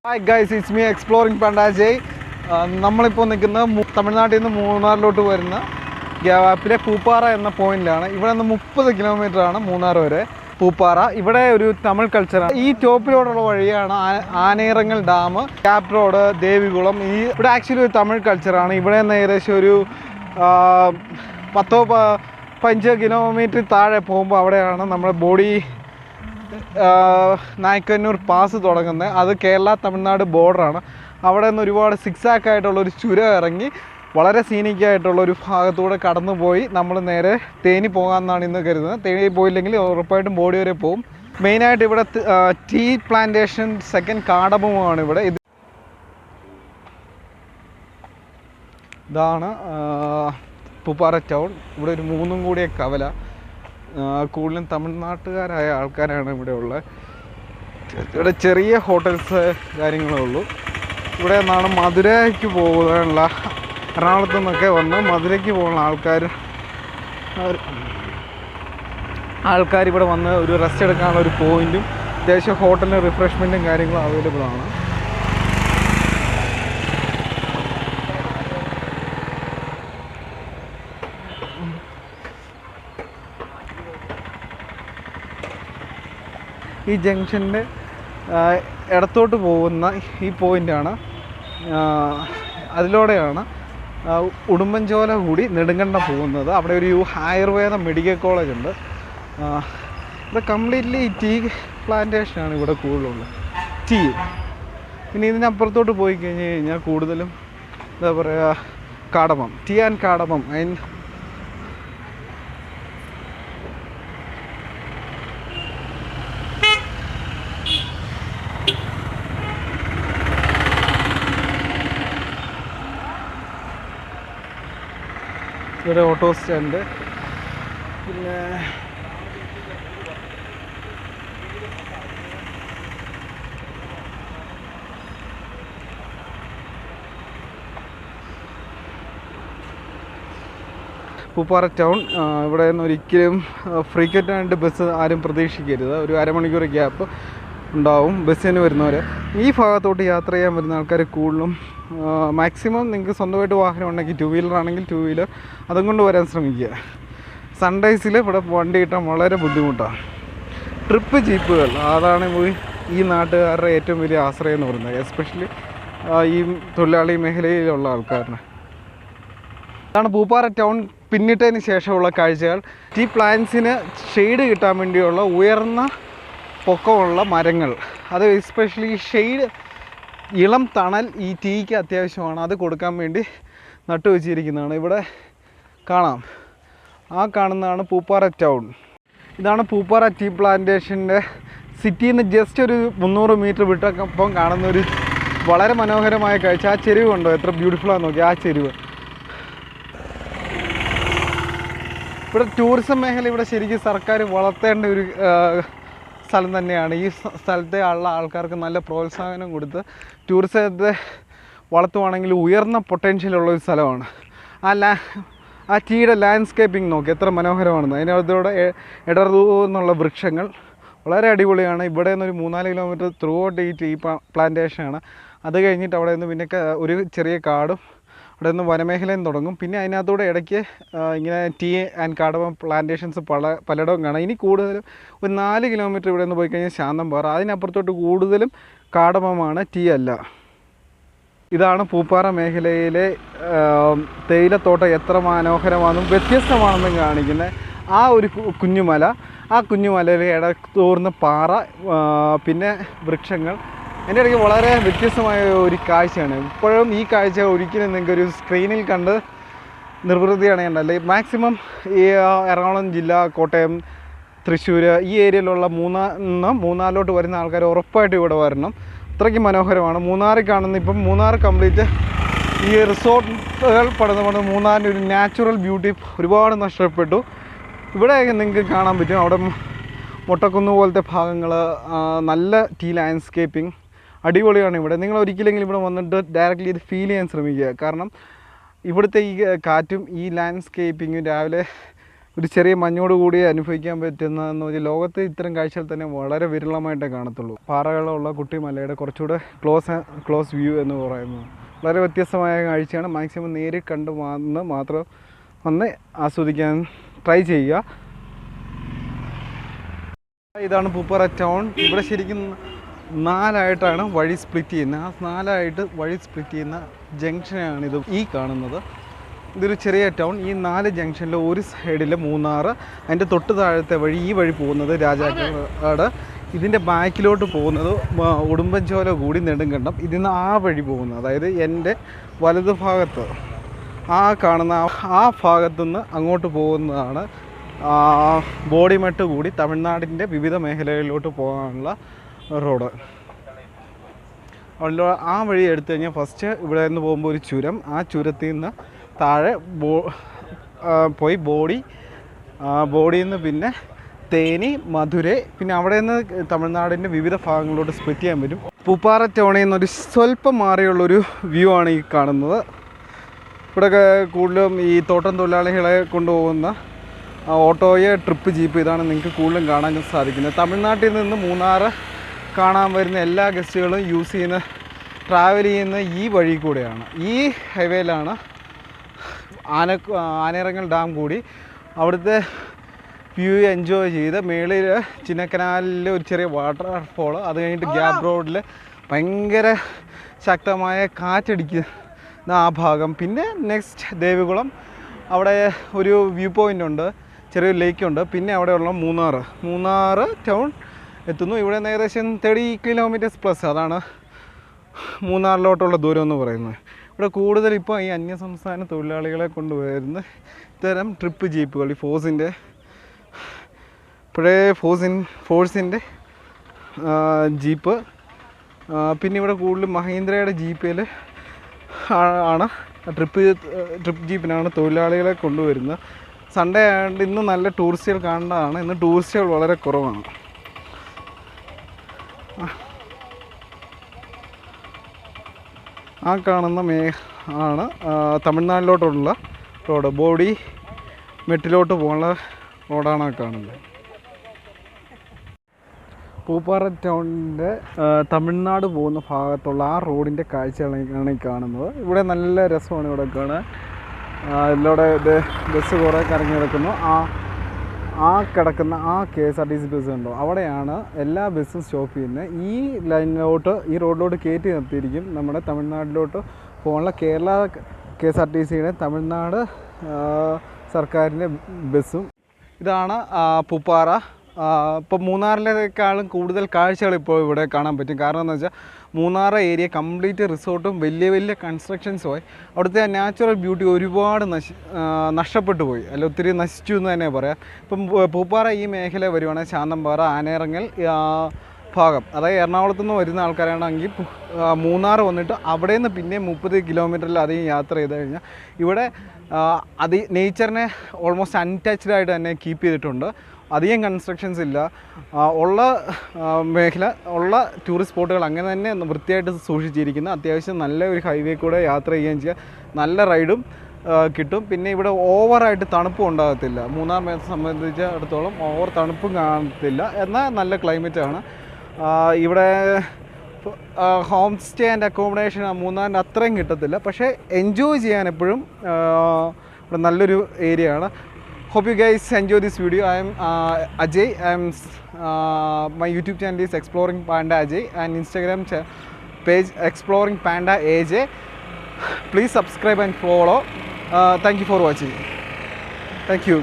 Hi guys, it's me exploring Pandajay. നമ്മളിപ്പോൾ നിൽക്കുന്നത് തമിഴ്നാട്ടിൽ നിന്ന് മൂന്നാറിലോട്ട് വരുന്ന ഗ്യാപ്പിലെ പൂപ്പാറ എന്ന പോയിന്റിലാണ്. ഇവിടെ നിന്ന് 30 കിലോമീറ്ററാണ് മൂന്നാർ വരെ. പൂപ്പാറ ഇവിടെ ഒരു തമിഴ് കൾച്ചറാണ്. ഈ ടോപ്പിലോടുള്ള വഴിയാണ് ആനയിറങ്ങൽ ഡാം, ക്യാപ് റോഡ്, ദേവികുളം. ഇവിടെ ആക്ച്വലി ഒരു തമിഴ് കൾച്ചറാണ്. ഇവിടെ നിന്ന് ഏകദേശം ഒരു 10-15 കിലോമീറ്റർ താഴെ പോകുമ്പോൾ അവിടെയാണ് നമ്മുടെ ബോഡി നായ്ക്കന്നൂർ പാസ് തുടങ്ങുന്നത്. അത് കേരള തമിഴ്നാട് ബോർഡറാണ്. അവിടെ നിന്ന് ഒരുപാട് സിക്സാക്ക് ആയിട്ടുള്ളൊരു ചുരം ഇറങ്ങി വളരെ സീനിക്കായിട്ടുള്ളൊരു ഭാഗത്തൂടെ കടന്നു പോയി നമ്മൾ നേരെ തേനി പോകാമെന്നാണ് ഇന്ന് കരുതുന്നത്. തേനി പോയില്ലെങ്കിൽ ഉറപ്പായിട്ടും ബോഡി വരെ പോകും. മെയിനായിട്ട് ഇവിടെ ടീ പ്ലാന്റേഷൻ, സെക്കൻഡ് കാടകമാണ് ഇവിടെ. ഇതാണ് പൂപ്പാറ ടൗൺ. ഇവിടെ ഒരു 3 കൂടിയ കവല. കൂടുതലും തമിഴ്നാട്ടുകാരായ ആൾക്കാരാണ് ഇവിടെ ഉള്ളത്. ഇവിടെ ചെറിയ ഹോട്ടൽസ് കാര്യങ്ങളേ ഉള്ളൂ. ഇവിടെ നിന്നാണ് മധുരയ്ക്ക് പോകാനുള്ള, എറണാകുളത്തു നിന്നൊക്കെ വന്ന് മധുരയ്ക്ക് പോകുന്ന ആൾക്കാർ ഇവിടെ വന്ന് ഒരു റെസ്റ്റ് എടുക്കാനുള്ള ഒരു പോയിൻറ്റും അത്യാവശ്യം ഹോട്ടലിന് റിഫ്രഷ്മെൻറ്റും കാര്യങ്ങളും അവൈലബിൾ ആണ്. ഈ ജംഗ്ഷൻ്റെ ഇടത്തോട്ട് പോകുന്ന ഈ പോയിൻ്റാണ്. അതിലൂടെയാണ് ഉടുമ്പൻചോല കൂടി നെടുങ്കണ്ടം പോകുന്നത്. അവിടെ ഒരു ആയുർവേദ മെഡിക്കൽ കോളേജ് ഉണ്ട്. ഇവിടെ കംപ്ലീറ്റ്ലി ടീ പ്ലാന്റേഷനാണ് ഇവിടെ കൂടുതലുള്ളത്. ടീ. പിന്നെ ഇതിനപ്പുറത്തോട്ട് പോയി കഴിഞ്ഞ് കഴിഞ്ഞാൽ കൂടുതലും എന്താ പറയുക, കാടമം, ടീ ആൻഡ് കാടമം. ഇവിടെ ഓട്ടോ സ്റ്റാൻഡ്. പിന്നെ പൂപ്പാറ ടൗൺ. ഇവിടെ നിന്ന് ഒരിക്കലും ഫ്രീക്വൻ്റായിട്ട് ബസ് ആരും പ്രതീക്ഷിക്കരുത്. ഒരു അരമണിക്കൂർ ഗ്യാപ്പ് ഉണ്ടാവും ബസ്സിന് വരുന്നവർ. ഈ ഭാഗത്തോട്ട് യാത്ര ചെയ്യാൻ വരുന്ന ആൾക്കാർ കൂടുതലും മാക്സിമം നിങ്ങൾക്ക് സ്വന്തമായിട്ട് വാഹനം ഉണ്ടെങ്കിൽ, 2 വീലർ ആണെങ്കിൽ 2 വീലർ അതും കൊണ്ട് വരാൻ ശ്രമിക്കുക. സൺഡേസിൽ ഇവിടെ വണ്ടി കിട്ടാൻ വളരെ ബുദ്ധിമുട്ടാണ്. ട്രിപ്പ് ജീപ്പുകൾ, അതാണ് ഈ നാട്ടുകാരുടെ ഏറ്റവും വലിയ ആശ്രയം എന്ന് പറയുന്നത്, എസ്പെഷ്യലി ഈ തൊഴിലാളി മേഖലയിലുള്ള ആൾക്കാരിന്. അതാണ് പൂപ്പാറ ടൗൺ പിന്നിട്ടതിന് ശേഷമുള്ള കാഴ്ചകൾ. ടീ പ്ലാന്റ്സിന് ഷെയ്ഡ് കിട്ടാൻ വേണ്ടിയുള്ള ഉയർന്ന പൊക്കമുള്ള മരങ്ങൾ, അത് എസ്പെഷ്യലി ഷെയ്ഡ്, ഇളം തണൽ ഈ ടീക്ക് അത്യാവശ്യമാണ്. അത് കൊടുക്കാൻ വേണ്ടി നട്ടുവെച്ചിരിക്കുന്നതാണ്. ഇവിടെ കാണാം, ആ കാണുന്നതാണ് പൂപ്പാറ ടൗൺ. ഇതാണ് പൂപ്പാറ ടീ പ്ലാന്റേഷൻ്റെ സിറ്റിയിൽ നിന്ന് ജസ്റ്റ് ഒരു 300 മീറ്റർ വിട്ടപ്പം കാണുന്ന ഒരു വളരെ മനോഹരമായ കാഴ്ച. ആ ചെരുവ് കണ്ടോ, എത്ര ബ്യൂട്ടിഫുള്ളാന്ന് നോക്കി ആ ചെരുവ്. ഇവിടെ ടൂറിസം മേഖല ഇവിടെ ശരിക്കും സർക്കാർ വളർത്തേണ്ട ഒരു സ്ഥലം തന്നെയാണ്. ഈ സ്ഥലത്തെ ഉള്ള ആൾക്കാർക്ക് നല്ല പ്രോത്സാഹനം കൊടുത്ത് ടൂറിസത്തെ വളർത്തുവാണെങ്കിൽ ഉയർന്ന പൊട്ടൻഷ്യലുള്ളൊരു സ്ഥലമാണ്. ആ ടീയുടെ ലാൻഡ്സ്കേപ്പിംഗ് നോക്കി എത്ര മനോഹരമാണെന്ന്. അതിനകത്തൂടെ ഇടർന്നുള്ള വൃക്ഷങ്ങൾ വളരെ അടിപൊളിയാണ്. ഇവിടെ നിന്നൊരു 3-4 കിലോമീറ്റർ ത്രൂ ഔട്ട് ഈ ടീ പ്ലാന്റേഷനാണ്. അത് കഴിഞ്ഞിട്ട് അവിടെ നിന്ന് പിന്നെ ഒരു ചെറിയ കാടും, അവിടെ നിന്ന് വനമേഖലയും തുടങ്ങും. പിന്നെ അതിനകത്തൂടെ ഇടയ്ക്ക് ഇങ്ങനെ ടീ ആൻഡ് കാടമം പ്ലാന്റേഷൻസ് പലയിടവും കാണാം. ഇനി കൂടുതലും ഒരു 4 കിലോമീറ്റർ ഇവിടെ നിന്ന് പോയി കഴിഞ്ഞാൽ ശാന്തംപാറ. അതിനപ്പുറത്തോട്ട് കൂടുതലും കാടമമാണ്, ടീ അല്ല. ഇതാണ് പൂപ്പാറ മേഖലയിലെ തേയിലത്തോട്ടം എത്ര മനോഹരമാണെന്നും വ്യത്യസ്തമാണെന്നും കാണിക്കുന്നത്. ആ ഒരു കുഞ്ഞുമല, ആ കുഞ്ഞുമലയിലെ ഇടത്തോർന്ന പാറ, പിന്നെ വൃക്ഷങ്ങൾ, എൻ്റെ ഇടയ്ക്ക് വളരെ വ്യത്യസ്തമായ ഒരു കാഴ്ചയാണ്. ഇപ്പോഴും ഈ കാഴ്ച ഒരിക്കലും നിങ്ങൾക്കൊരു സ്ക്രീനിൽ കണ്ട് നിർവൃതി അണയണ്ടല്ലേ. മാക്സിമം ഈ എറണാകുളം ജില്ല, കോട്ടയം, തൃശ്ശൂർ ഈ ഏരിയയിലുള്ള മൂന്നാറിലോട്ട് വരുന്ന ആൾക്കാർ ഉറപ്പായിട്ടും ഇവിടെ വരണം. അത്രയ്ക്ക് മനോഹരമാണ്. മൂന്നാറിൽ കാണുന്ന ഇപ്പം മൂന്നാർ കംപ്ലീറ്റ് ഈ റിസോർട്ടുകൾ പണിത് മൂന്നാറിൻ്റെ ഒരു നാച്ചുറൽ ബ്യൂട്ടി ഒരുപാട് നഷ്ടപ്പെട്ടു. ഇവിടെ നിങ്ങൾക്ക് കാണാൻ പറ്റും, അവിടെ മൊട്ടക്കുന്ന് പോലത്തെ ഭാഗങ്ങൾ, നല്ല ടീ ലാൻഡ്സ്കേപ്പിംഗ് അടിപൊളിയാണ്. ഇവിടെ നിങ്ങൾ ഒരിക്കലെങ്കിലും ഇവിടെ വന്നിട്ട് ഡയറക്റ്റ്ലി ഇത് ഫീൽ ചെയ്യാൻ ശ്രമിക്കുക. കാരണം ഇവിടുത്തെ ഈ കാറ്റും ഈ ലാൻഡ്സ്കേപ്പിങ്ങും രാവിലെ ഒരു ചെറിയ മഞ്ഞോട് കൂടി അനുഭവിക്കാൻ പറ്റുന്നതെന്ന് പറഞ്ഞാൽ ലോകത്ത് ഇത്തരം കാഴ്ചകൾ തന്നെ വളരെ വിരളമായിട്ടേ കാണത്തുള്ളൂ. പാറകളുള്ള കുട്ടിമലയുടെ കുറച്ചുകൂടെ ക്ലോസ് വ്യൂ എന്ന് പറയുന്നത് വളരെ വ്യത്യസ്തമായ കാഴ്ചയാണ്. മാക്സിമം നേരിൽ കണ്ട് മാത്രം വന്ന് ആസ്വദിക്കാൻ ട്രൈ ചെയ്യുക. ഇതാണ് പൂപ്പാറ ടൗൺ. ഇവിടെ ശരിക്കും 4 വഴി സ്പ്ലിറ്റ് ചെയ്യുന്നത്. ആ 4 വഴി സ്പ്ലിറ്റ് ചെയ്യുന്ന ജംഗ്ഷനാണിത് ഈ കാണുന്നത്. ഇതൊരു ചെറിയ ടൗൺ. ഈ 4 ജംഗ്ഷനിൽ ഒരു സൈഡിൽ മൂന്നാർ, അതിൻ്റെ തൊട്ട് താഴത്തെ വഴി ഈ വഴി പോകുന്നത് രാജാക്കാട്, ഇതിൻ്റെ ബാക്കിലോട്ട് പോകുന്നത് ഉടുമ്പൻചോല കൂടി നെടുങ്കണ്ടം, ഇതിന്ന് ആ വഴി പോകുന്നത്, അതായത് എൻ്റെ വലത് ഭാഗത്ത് ആ കാണുന്ന ആ ഭാഗത്തുനിന്ന് അങ്ങോട്ട് പോകുന്നതാണ് ബോഡിമെട്ട് കൂടി തമിഴ്നാടിൻ്റെ വിവിധ മേഖലകളിലോട്ട് പോകാനുള്ള റോഡ്. അതുകൊണ്ട് ആ വഴി എടുത്തു കഴിഞ്ഞാൽ ഫസ്റ്റ് ഇവിടെ നിന്ന് പോകുമ്പോൾ ഒരു ചുരം, ആ ചുരത്തിൽ നിന്ന് താഴെ പോയി ബോഡിയിൽ നിന്ന് പിന്നെ തേനി, മധുരൈ, പിന്നെ അവിടെ നിന്ന് തമിഴ്നാടിൻ്റെ വിവിധ ഭാഗങ്ങളിലോട്ട് സ്പ്ലിറ്റ് ചെയ്യാൻ പറ്റും. പൂപ്പാറ ടൗണിൽ നിന്നൊരു സ്വല്പം മാറിയുള്ളൊരു വ്യൂ ആണ് ഈ കാണുന്നത്. ഇവിടെ കൂടുതലും ഈ തോട്ടം തൊഴിലാളികളെ കൊണ്ടുപോകുന്ന ഓട്ടോയെ, ട്രിപ്പ് ജീപ്പ്, ഇതാണ് നിങ്ങൾക്ക് കൂടുതലും കാണാൻ സാധിക്കുന്നത്. തമിഴ്നാട്ടിൽ നിന്ന് മൂന്നാർ കാണാൻ വരുന്ന എല്ലാ ഗസ്റ്റുകളും ട്രാവൽ ചെയ്യുന്ന ഈ വഴി കൂടെയാണ്. ഈ ഹൈവേയിലാണ് ആനയിറങ്ങൽ ഡാം കൂടി അവിടുത്തെ വ്യൂ എൻജോയ് ചെയ്ത് മേളിൽ ചിന്നക്കനാലിൽ ഒരു ചെറിയ വാട്ടർഫോൾ, അത് കഴിഞ്ഞിട്ട് ഗ്യാപ് റോഡിൽ ഭയങ്കര ശക്തമായ കാറ്റടിക്കുന്ന ആ ഭാഗം, പിന്നെ നെക്സ്റ്റ് ദേവികുളം, അവിടെ ഒരു വ്യൂ പോയിൻ്റ് ഉണ്ട്, ചെറിയൊരു ലേക്കുണ്ട്, പിന്നെ അവിടെയുള്ള മൂന്നാർ ടൗൺ എത്തുന്നു. ഇവിടെ നിന്ന് ഏകദേശം 30 കിലോമീറ്റേഴ്സ് പ്ലസ്, അതാണ് മൂന്നാറിലോട്ടുള്ള ദൂരം എന്ന് പറയുന്നത്. ഇവിടെ കൂടുതൽ ഇപ്പോൾ ഈ അന്യസംസ്ഥാന തൊഴിലാളികളെ കൊണ്ടുവരുന്ന ഇത്തരം ട്രിപ്പ് ജീപ്പുകൾ, ഈ ഫോഴ്സിൻ്റെ ജീപ്പ്, പിന്നെ ഇവിടെ കൂടുതലും മഹീന്ദ്രയുടെ ജീപ്പിൽ ആണ് ട്രിപ്പ് ജീപ്പിനാണ് തൊഴിലാളികളെ കൊണ്ടുവരുന്നത്. സൺഡേ ആയതുകൊണ്ട് ഇന്ന് നല്ല ടൂറിസ്റ്റുകൾ കാണേണ്ടതാണ്. ഇന്ന് ടൂറിസ്റ്റുകൾ വളരെ കുറവാണ്. ആ കാണുന്ന ആണ് തമിഴ്നാട്ടിലോട്ടുള്ള റോഡ്, ബോഡി മെട്ടിലോട്ട് പോകാനുള്ള റോഡാണ് ആ കാണുന്നത്. പൂപ്പാറ ടൗണിൻ്റെ തമിഴ്നാട് പോകുന്ന ഭാഗത്തുള്ള ആ റോഡിൻ്റെ കാഴ്ചകളാണ് ഈ കാണുന്നത്. ഇവിടെ നല്ല രസമാണ് ഇവിടെ കാണാൻ. ഇതിലൂടെ ബസ് കുറേ കറങ്ങി കിടക്കുന്നു. ആ കിടക്കുന്ന KSRTC ബസ് ഉണ്ടോ, അവിടെയാണ് എല്ലാ ബസ്സും സ്റ്റോപ്പ് ചെയ്യുന്നത്. ഈ ലൈനിലോട്ട്, ഈ റോഡിലോട്ട് കയറ്റി നിർത്തിയിരിക്കും നമ്മുടെ തമിഴ്നാട്ടിലോട്ട് പോകാനുള്ള കേരള KSRTCയുടെ തമിഴ്നാട് സർക്കാരിൻ്റെ ബസ്സും. ഇതാണ് പൂപ്പാറ. ഇപ്പോൾ മൂന്നാറിലേക്കാളും കൂടുതൽ കാഴ്ചകൾ ഇപ്പോൾ ഇവിടെ കാണാൻ പറ്റും. കാരണം എന്ന് വെച്ചാൽ മൂന്നാർ ഏരിയ കംപ്ലീറ്റ് റിസോർട്ടും വലിയ കൺസ്ട്രക്ഷൻസും ആയി. അവിടുത്തെ നാച്ചുറൽ ബ്യൂട്ടി ഒരുപാട് നഷ്ടപ്പെട്ടു പോയി, അല്ല ഒത്തിരി നശിച്ചു എന്ന് തന്നെ പറയാം. ഇപ്പം പൂപ്പാറ ഈ മേഖല വരുവാണെങ്കിൽ ശാന്തമ്പാറ, ആനയിറങ്ങൽ ഭാഗം, അതായത് എറണാകുളത്തു നിന്ന് വരുന്ന ആൾക്കാരാണെങ്കിൽ മൂന്നാർ വന്നിട്ട് അവിടെ നിന്ന് പിന്നെ 30 കിലോമീറ്ററിലധികം യാത്ര ചെയ്ത് കഴിഞ്ഞാൽ ഇവിടെ നേച്ചറിനെ ഓൾമോസ്റ്റ് അൺടച്ച്ഡ് ആയിട്ട് തന്നെ കീപ്പ് ചെയ്തിട്ടുണ്ട്. അധികം കൺസ്ട്രക്ഷൻസ് ഇല്ല. ഉള്ള മേഖല, ഉള്ള ടൂറിസ്റ്റ് സ്പോട്ടുകൾ അങ്ങനെ തന്നെ വൃത്തിയായിട്ട് സൂക്ഷിച്ചിരിക്കുന്നു. അത്യാവശ്യം നല്ല ഒരു ഹൈവേ കൂടെ യാത്ര ചെയ്യുകയും ചെയ്യുക, നല്ല റൈഡും കിട്ടും. പിന്നെ ഇവിടെ ഓവറായിട്ട് തണുപ്പും ഉണ്ടാകത്തില്ല. മൂന്നാർ സംബന്ധിച്ചിടത്തോളം ഓവർ തണുപ്പും കാണത്തില്ല, എന്നാൽ നല്ല ക്ലൈമറ്റാണ്. ഇവിടെ ഹോം സ്റ്റേ ആൻഡ് അക്കോമഡേഷൻ മൂന്നാറിൻ്റെ അത്രയും കിട്ടത്തില്ല, പക്ഷേ എൻജോയ് ചെയ്യാൻ എപ്പോഴും ഇവിടെ നല്ലൊരു ഏരിയ ആണ്. Hope you guys enjoy this video. I am Ajay. My YouTube channel is Exploring Panda Ajay and Instagram page Exploring Panda AJ. Please subscribe and follow. Thank you for watching. Thank you.